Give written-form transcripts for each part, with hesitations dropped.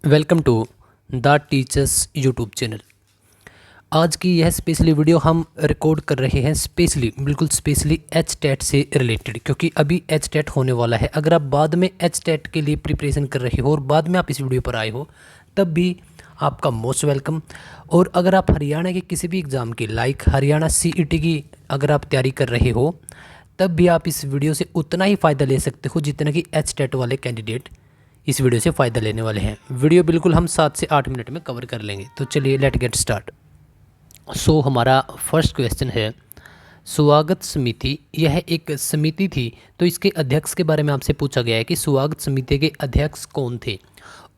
Welcome to the teachers YouTube channel. आज की यह स्पेशली वीडियो हम रिकॉर्ड कर रहे हैं बिल्कुल स्पेशली एच टेट से रिलेटेड, क्योंकि अभी एच टेट होने वाला है। अगर आप बाद में एच टेट के लिए प्रिपरेशन कर रहे हो और बाद में आप इस वीडियो पर आए हो, तब भी आपका मोस्ट वेलकम। और अगर आप हरियाणा के किसी भी एग्ज़ाम की लाइक हरियाणा सीईटी की अगर आप तैयारी कर रहे हो, तब भी आप इस वीडियो से उतना ही फ़ायदा ले सकते हो जितना कि एच टेट वाले कैंडिडेट इस वीडियो से फ़ायदा लेने वाले हैं। वीडियो बिल्कुल हम 7 से 8 मिनट में कवर कर लेंगे। तो चलिए लेट गेट स्टार्ट। सो हमारा फर्स्ट क्वेश्चन है, स्वागत समिति यह एक समिति थी, तो इसके अध्यक्ष के बारे में आपसे पूछा गया है कि स्वागत समिति के अध्यक्ष कौन थे।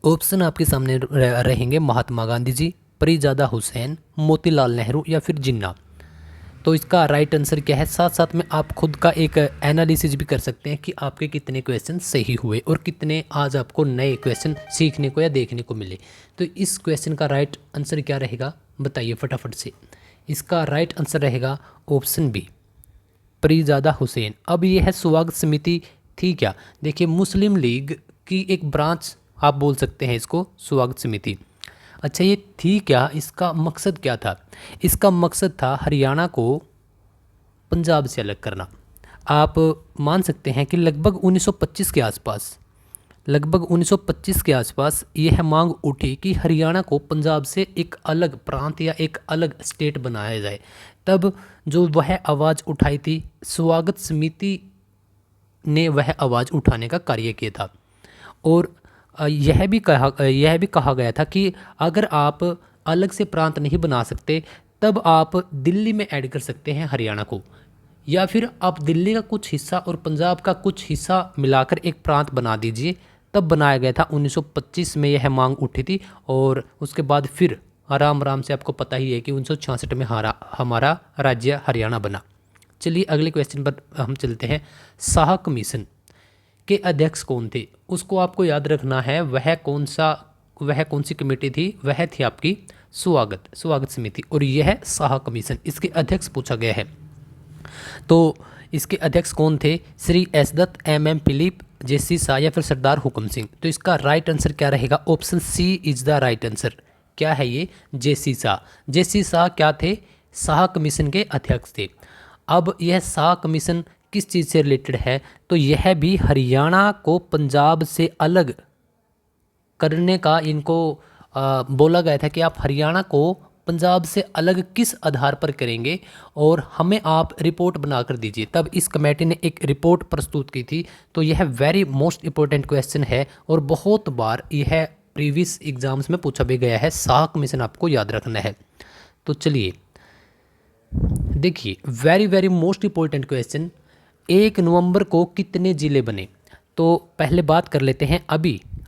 ऑप्शन आपके सामने रहेंगे महात्मा गांधी जी, परिजादा हुसैन, मोतीलाल नेहरू या फिर जिन्ना। तो इसका राइट आंसर क्या है, साथ साथ में आप खुद का एक एनालिसिस भी कर सकते हैं कि आपके कितने क्वेश्चन सही हुए और कितने आज आपको नए क्वेश्चन सीखने को या देखने को मिले। तो इस क्वेश्चन का राइट आंसर क्या रहेगा, बताइए फटाफट से। इसका राइट आंसर रहेगा ऑप्शन बी, परिजादा हुसैन। अब ये है स्वागत समिति थी क्या, देखिए मुस्लिम लीग की एक ब्रांच आप बोल सकते हैं इसको स्वागत समिति। अच्छा ये थी क्या, इसका मकसद क्या था? इसका मकसद था हरियाणा को पंजाब से अलग करना। आप मान सकते हैं कि लगभग 1925 के आसपास यह मांग उठी कि हरियाणा को पंजाब से एक अलग प्रांत या एक अलग स्टेट बनाया जाए। तब जो वह आवाज़ उठाई थी, स्वागत समिति ने वह आवाज़ उठाने का कार्य किया था। और यह भी कहा गया था कि अगर आप अलग से प्रांत नहीं बना सकते, तब आप दिल्ली में ऐड कर सकते हैं हरियाणा को, या फिर आप दिल्ली का कुछ हिस्सा और पंजाब का कुछ हिस्सा मिलाकर एक प्रांत बना दीजिए। तब बनाया गया था। 1925 में यह मांग उठी थी और उसके बाद फिर आराम आराम से आपको पता ही है कि 1966 में हमारा राज्य हरियाणा बना। चलिए अगले क्वेश्चन पर हम चलते हैं। शाह कमीशन के अध्यक्ष कौन थे, उसको आपको याद रखना है। वह कौन सी कमेटी थी, वह थी आपकी स्वागत समिति। और यह शाह कमीशन, इसके अध्यक्ष पूछा गया है। तो इसके अध्यक्ष कौन थे, Shri S Dutt, M Philip, J C Shah या फिर सरदार हुकम सिंह। तो इसका राइट आंसर क्या रहेगा, option C is the right answer. क्या है ये, जेसी शाह क्या थे, शाह कमीशन के अध्यक्ष थे। अब यह शाह कमीशन किस चीज़ से रिलेटेड है, तो यह भी हरियाणा को पंजाब से अलग करने का इनको बोला गया था कि आप हरियाणा को पंजाब से अलग किस आधार पर करेंगे और हमें आप रिपोर्ट बनाकर दीजिए। तब इस कमेटी ने एक रिपोर्ट प्रस्तुत की थी। तो यह वेरी मोस्ट इंपॉर्टेंट क्वेश्चन है और बहुत बार यह प्रीवियस एग्जाम्स में पूछा भी गया है। शाह कमीशन आपको याद रखना है। तो चलिए देखिए, very very most important question, 1 नवंबर को कितने ज़िले बने। तो पहले बात कर लेते हैं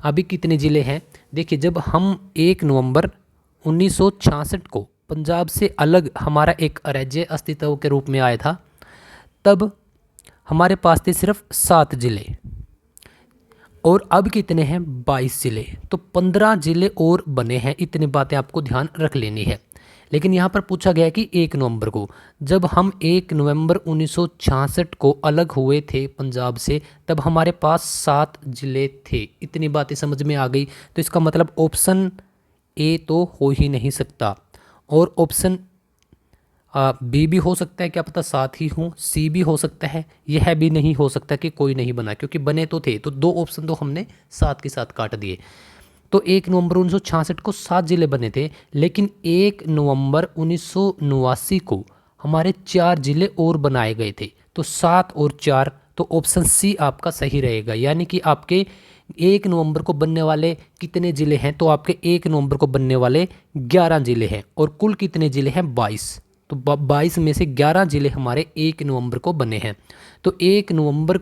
अभी कितने ज़िले हैं। देखिए, जब हम 1 नवंबर 1966 को पंजाब से अलग हमारा एक राज्य अस्तित्व के रूप में आया था, तब हमारे पास थे सिर्फ 7 ज़िले और अब कितने हैं, 22 ज़िले। तो 15 ज़िले और बने हैं। इतनी बातें आपको ध्यान रख लेनी है। लेकिन यहाँ पर पूछा गया कि 1 नवंबर को, जब हम 1 नवंबर 1966 को अलग हुए थे पंजाब से, तब हमारे पास 7 ज़िले थे। इतनी बातें समझ में आ गई। तो इसका मतलब ऑप्शन ए तो हो ही नहीं सकता और ऑप्शन बी भी हो सकता है, क्या पता 7 ही हों, सी भी हो सकता है, यह भी नहीं हो सकता कि कोई नहीं बना, क्योंकि बने तो थे। तो 2 ऑप्शन तो हमने साथ के साथ काट दिए। तो 1 नवंबर 1966 को 7 ज़िले बने थे, लेकिन 1 नवंबर 1989 को हमारे 4 ज़िले और बनाए गए थे। तो 7 और 4, तो ऑप्शन सी आपका सही रहेगा। यानी कि आपके 1 नवंबर को बनने वाले कितने ज़िले हैं, तो आपके 1 नवंबर को बनने वाले 11 ज़िले हैं और कुल कितने ज़िले हैं, 22। तो 22 में से 11 ज़िले हमारे 1 नवंबर को बने हैं। तो 1 नवंबर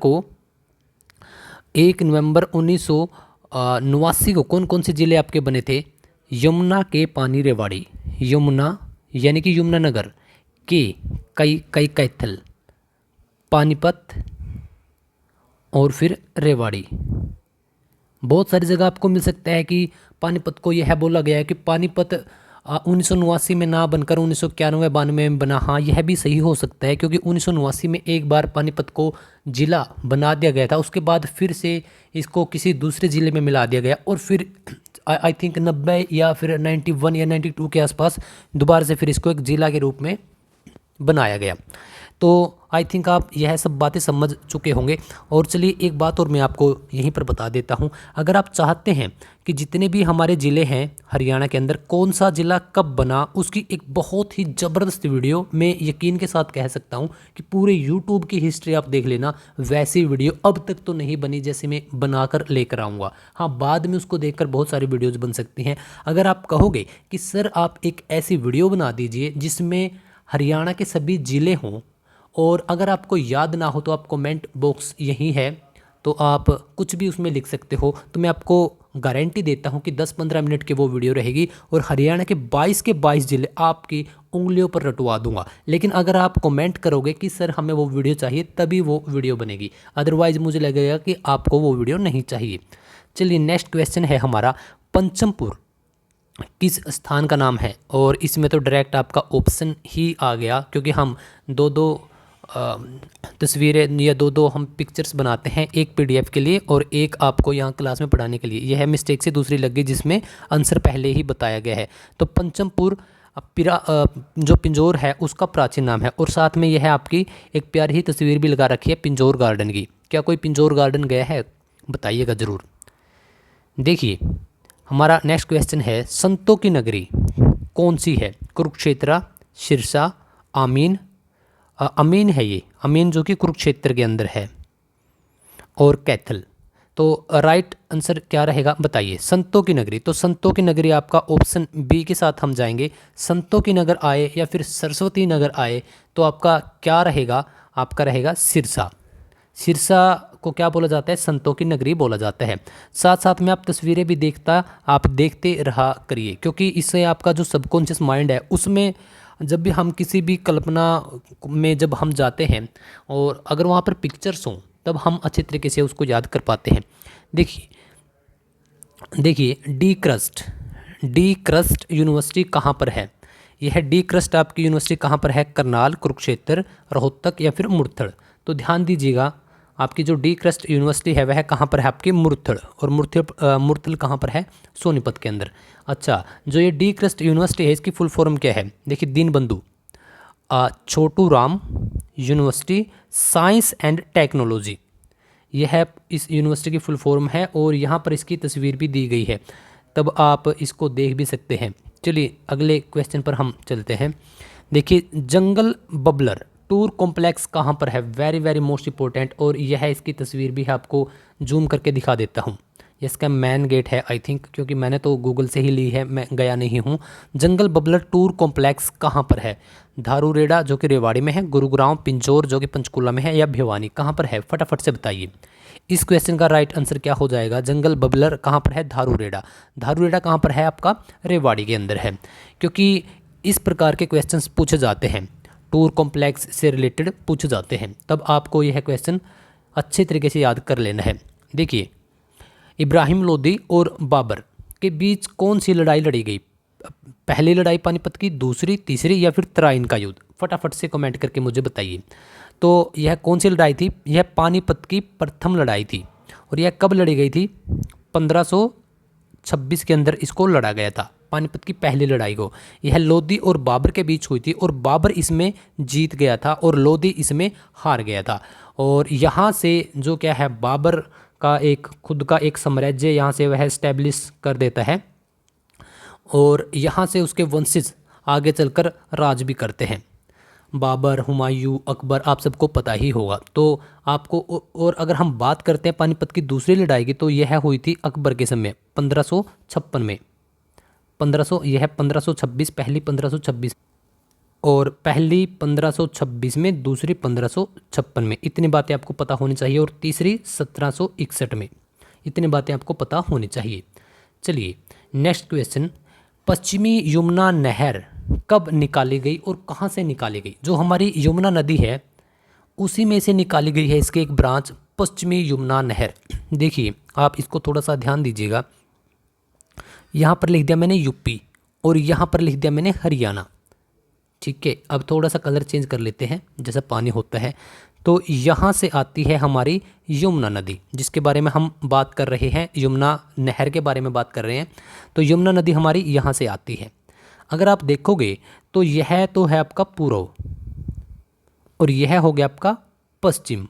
1989 को कौन कौन से ज़िले आपके बने थे, यमुना के पानी रेवाड़ी, यमुना यानी कि यमुनानगर के कई कैथल, पानीपत और फिर रेवाड़ी। बहुत सारी जगह आपको मिल सकता है कि पानीपत को यह बोला गया है कि पानीपत 1989 में ना बनकर 1991-92 में बना। हाँ, यह भी सही हो सकता है, क्योंकि 1989 में एक बार पानीपत को ज़िला बना दिया गया था। उसके बाद फिर से इसको किसी दूसरे ज़िले में मिला दिया गया और फिर आई थिंक 90 या फिर 91 या 92 के आसपास दोबारा से फिर इसको एक जिला के रूप में बनाया गया। तो आई थिंक आप यह सब बातें समझ चुके होंगे। और चलिए एक बात और मैं आपको यहीं पर बता देता हूं, अगर आप चाहते हैं कि जितने भी हमारे ज़िले हैं हरियाणा के अंदर कौन सा ज़िला कब बना, उसकी एक बहुत ही ज़बरदस्त वीडियो, मैं यकीन के साथ कह सकता हूं कि पूरे यूट्यूब की हिस्ट्री आप देख लेना, वैसी वीडियो अब तक तो नहीं बनी जैसे मैं बनाकर लेकर आऊँगा। हाँ, बाद में उसको देखकर बहुत सारी वीडियोज़ बन सकती हैं। अगर आप कहोगे कि सर आप एक ऐसी वीडियो बना दीजिए जिसमें हरियाणा के सभी ज़िले हों, और अगर आपको याद ना हो तो आप कमेंट बॉक्स यही है, तो आप कुछ भी उसमें लिख सकते हो, तो मैं आपको गारंटी देता हूं कि 10-15 मिनट की वो वीडियो रहेगी और हरियाणा के 22 के 22 ज़िले आपकी उंगलियों पर रटवा दूंगा। लेकिन अगर आप कमेंट करोगे कि सर हमें वो वीडियो चाहिए, तभी वो वीडियो बनेगी, अदरवाइज़ मुझे लगेगा कि आपको वो वीडियो नहीं चाहिए। चलिए नेक्स्ट क्वेश्चन है हमारा, पंचमपुर किस स्थान का नाम है? और इसमें तो डायरेक्ट आपका ऑप्शन ही आ गया, क्योंकि हम दो दो तस्वीरें या दो दो हम पिक्चर्स बनाते हैं, एक पीडीएफ के लिए और एक आपको यहाँ क्लास में पढ़ाने के लिए। यह मिस्टेक से दूसरी लग गई जिसमें आंसर पहले ही बताया गया है। तो पंचमपुर जो पिंजौर है उसका प्राचीन नाम है। और साथ में यह आपकी एक प्यारी ही तस्वीर भी लगा रखी है पिंजौर गार्डन की। क्या कोई पिंजौर गार्डन गया है? बताइएगा ज़रूर। देखिए हमारा नेक्स्ट क्वेश्चन है, संतों की नगरी कौन सी है? कुरुक्षेत्र, सिरसा, आमीन। अमीन है ये, अमीन जो कि कुरुक्षेत्र के अंदर है, और कैथल। तो राइट आंसर क्या रहेगा बताइए? संतों की नगरी। तो संतों की नगरी आपका ऑप्शन बी के साथ हम जाएंगे। संतों की नगर आए या फिर सरस्वती नगर आए तो आपका क्या रहेगा? आपका रहेगा सिरसा। सिरसा को क्या बोला जाता है? संतों की नगरी बोला जाता है। साथ साथ में आप तस्वीरें भी आप देखते रहा करिए, क्योंकि इससे आपका जो सबकॉन्शियस माइंड है उसमें जब भी हम किसी भी कल्पना में जब हम जाते हैं और अगर वहाँ पर पिक्चर्स हों तब हम अच्छे तरीके से उसको याद कर पाते हैं। देखिए डी क्रस्ट यूनिवर्सिटी कहाँ पर है? यह डी क्रस्ट आपकी यूनिवर्सिटी कहाँ पर है? करनाल, कुरुक्षेत्र, रोहतक या फिर मुरथड़। तो ध्यान दीजिएगा, आपकी जो डी क्रस्ट यूनिवर्सिटी है वह कहाँ पर है? आपकी मुरथड़। और मुरथल कहाँ पर है? सोनीपत के अंदर। अच्छा, जो ये डी क्रस्ट यूनिवर्सिटी है इसकी फुल फॉर्म क्या है? देखिए, Deenbandhu Chhotu Ram university science and technology, यह है इस यूनिवर्सिटी की फुल फॉर्म है। और यहाँ पर इसकी तस्वीर भी दी गई है, तब आप इसको देख भी सकते हैं। चलिए अगले क्वेश्चन पर हम चलते हैं। देखिए, जंगल बबलर टूर कॉम्प्लेक्स कहाँ पर है? Very very most important. और यह है, इसकी तस्वीर भी आपको जूम करके दिखा देता हूँ। इसका मेन गेट है आई थिंक, क्योंकि मैंने तो गूगल से ही ली है, मैं गया नहीं हूँ। जंगल बबलर टूर कॉम्प्लेक्स कहाँ पर है? धारूरेड़ा जो कि रेवाड़ी में है, गुरुग्राम, पिंजौर जो कि पंचकुला में है, या भिवानी कहाँ पर है? फटाफट से बताइए। इस क्वेश्चन का राइट आंसर क्या हो जाएगा? जंगल बबलर कहाँ पर है? धारूरेड़ा। धारूरेड़ा कहाँ पर है? आपका रेवाड़ी के अंदर है। क्योंकि इस प्रकार के क्वेश्चंस पूछे जाते हैं, टूर कॉम्प्लेक्स से रिलेटेड पूछे जाते हैं, तब आपको यह क्वेश्चन अच्छे तरीके से याद कर लेना है। देखिए, इब्राहिम लोदी और बाबर के बीच कौन सी लड़ाई लड़ी गई? पहली लड़ाई पानीपत की, दूसरी, तीसरी या फिर तराइन का युद्ध? फटाफट से कमेंट करके मुझे बताइए। तो यह कौन सी लड़ाई थी? यह पानीपत की प्रथम लड़ाई थी। और यह कब लड़ी गई थी? 1526 के अंदर इसको लड़ा गया था, पानीपत की पहली लड़ाई को। यह लोदी और बाबर के बीच हुई थी और बाबर इसमें जीत गया था और लोदी इसमें हार गया था। और यहाँ से जो क्या है, बाबर का एक खुद का एक साम्राज्य यहाँ से वह एस्टेब्लिश कर देता है और यहाँ से उसके वंशज आगे चलकर राज भी करते हैं। बाबर, हुमायूं, अकबर, आप सबको पता ही होगा। तो आपको और अगर हम बात करते हैं पानीपत की दूसरी लड़ाई की, तो यह हुई थी अकबर के समय 1556 में। 1526, पहली 1526 और पहली 1526 में, दूसरी 1556 में। इतनी बातें आपको पता होनी चाहिए। और तीसरी 1761 में। इतनी बातें आपको पता होनी चाहिए। चलिए नेक्स्ट क्वेश्चन, पश्चिमी यमुना नहर कब निकाली गई और कहाँ से निकाली गई? जो हमारी यमुना नदी है उसी में से निकाली गई है इसके एक ब्रांच, पश्चिमी यमुना नहर। देखिए आप इसको थोड़ा सा ध्यान दीजिएगा, यहाँ पर लिख दिया मैंने यूपी और यहाँ पर लिख दिया मैंने हरियाणा। ठीक है, अब थोड़ा सा कलर चेंज कर लेते हैं जैसा पानी होता है। तो यहाँ से आती है हमारी यमुना नदी, जिसके बारे में हम बात कर रहे हैं, यमुना नहर के बारे में बात कर रहे हैं। तो यमुना नदी हमारी यहाँ से आती है। अगर आप देखोगे तो यह तो है आपका पूर्व और यह हो गया आपका पश्चिम।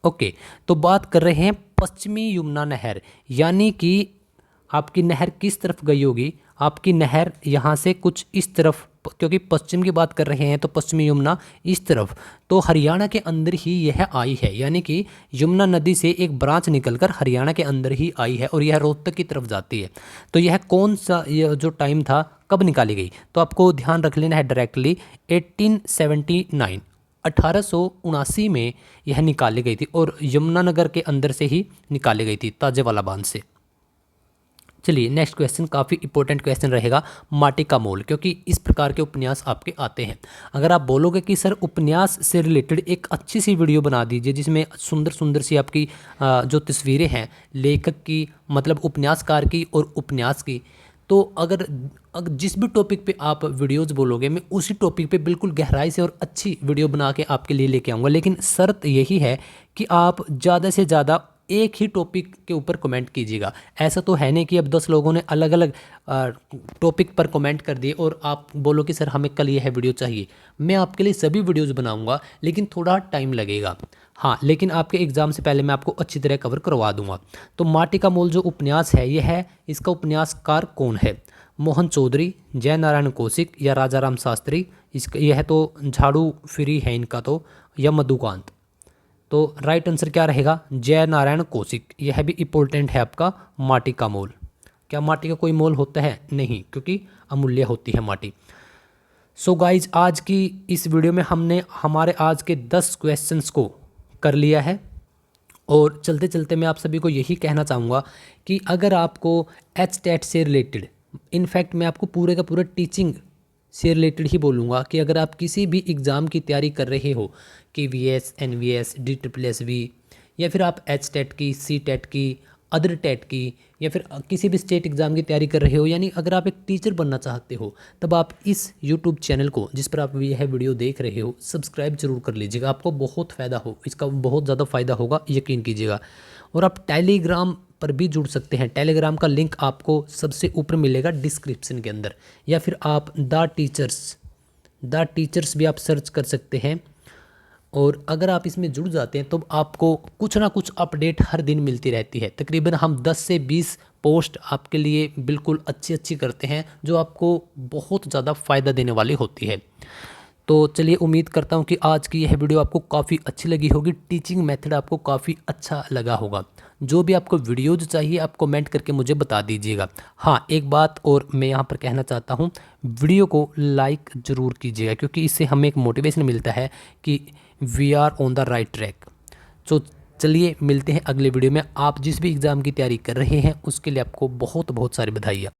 ओके, तो बात कर रहे हैं पश्चिमी यमुना नहर, यानी कि आपकी नहर किस तरफ गई होगी? आपकी नहर यहाँ से कुछ इस तरफ, क्योंकि पश्चिम की बात कर रहे हैं तो पश्चिमी यमुना इस तरफ, तो हरियाणा के अंदर ही यह आई है, यानी कि यमुना नदी से एक ब्रांच निकलकर हरियाणा के अंदर ही आई है और यह रोहतक की तरफ जाती है। तो यह कौन सा, यह जो टाइम था कब निकाली गई, तो आपको ध्यान रख लेना है डायरेक्टली 1879, 1879 में यह निकाली गई थी और यमुनानगर के अंदर से ही निकाली गई थी, ताजेवाला बांध से। चलिए नेक्स्ट क्वेश्चन, काफ़ी इंपॉर्टेंट क्वेश्चन रहेगा, माटी का मोल, क्योंकि इस प्रकार के उपन्यास आपके आते हैं। अगर आप बोलोगे कि सर उपन्यास से रिलेटेड एक अच्छी सी वीडियो बना दीजिए जिसमें सुंदर सुंदर सी आपकी जो तस्वीरें हैं लेखक की, मतलब उपन्यासकार की और उपन्यास की, तो अगर जिस भी टॉपिक पे आप वीडियोस बोलोगे मैं उसी टॉपिक पे बिल्कुल गहराई से और अच्छी वीडियो बना के आपके लिए लेके आऊँगा। लेकिन शर्त यही है कि आप ज़्यादा से ज़्यादा एक ही टॉपिक के ऊपर कमेंट कीजिएगा। ऐसा तो है नहीं कि अब 10 लोगों ने अलग अलग टॉपिक पर कमेंट कर दिए और आप बोलो कि सर हमें कल यह वीडियो चाहिए। मैं आपके लिए सभी वीडियोस बनाऊंगा, लेकिन थोड़ा टाइम लगेगा। हाँ, लेकिन आपके एग्ज़ाम से पहले मैं आपको अच्छी तरह कवर करवा दूंगा। तो माटी का मोल जो उपन्यास है, यह है, इसका उपन्यासकार कौन है? मोहन चौधरी, जय नारायण कौशिक या राजा राम शास्त्री? इसका यह तो झाड़ू फ्री है इनका तो, या मधुकांत? तो राइट आंसर क्या रहेगा? जय नारायण कौशिक। यह भी इम्पोर्टेंट है आपका, माटी का मोल। क्या माटी का कोई मोल होता है? नहीं, क्योंकि अमूल्य होती है माटी। सो गाइज, आज की इस वीडियो में हमने हमारे आज के 10 क्वेश्चंस को कर लिया है और चलते चलते मैं आप सभी को यही कहना चाहूँगा कि अगर आपको HTET से रिलेटेड, इनफैक्ट मैं आपको पूरे का पूरा टीचिंग से रिलेटेड ही बोलूँगा कि अगर आप किसी भी एग्ज़ाम की तैयारी कर रहे हो, KVS, NVS, DSSB, या फिर आप HTET की, CTET की, अदर टेट की, या फिर किसी भी स्टेट एग्ज़ाम की तैयारी कर रहे हो, यानी अगर आप एक टीचर बनना चाहते हो, तब आप इस YouTube चैनल को, जिस पर आप यह वीडियो देख रहे हो, सब्सक्राइब जरूर कर लीजिएगा। आपको बहुत फ़ायदा हो, इसका बहुत ज़्यादा फ़ायदा होगा, यकीन कीजिएगा। और आप टेलीग्राम पर भी जुड़ सकते हैं। टेलीग्राम का लिंक आपको सबसे ऊपर मिलेगा डिस्क्रिप्शन के अंदर, या फिर आप द टीचर्स भी आप सर्च कर सकते हैं। और अगर आप इसमें जुड़ जाते हैं तो आपको कुछ ना कुछ अपडेट हर दिन मिलती रहती है। तकरीबन हम 10 से 20 पोस्ट आपके लिए बिल्कुल अच्छी करते हैं, जो आपको बहुत ज़्यादा फ़ायदा देने वाली होती है। तो चलिए, उम्मीद करता हूँ कि आज की यह वीडियो आपको काफ़ी अच्छी लगी होगी, टीचिंग मेथड आपको काफ़ी अच्छा लगा होगा। जो भी आपको वीडियोज़ चाहिए आप कमेंट करके मुझे बता दीजिएगा। हाँ, एक बात और मैं यहाँ पर कहना चाहता हूँ, वीडियो को लाइक ज़रूर कीजिएगा, क्योंकि इससे हमें एक मोटिवेशन मिलता है कि we are on the right track. तो चलिए, मिलते हैं अगले वीडियो में। आप जिस भी एग्ज़ाम की तैयारी कर रहे हैं उसके लिए आपको बहुत बहुत सारी बधाइयाँ।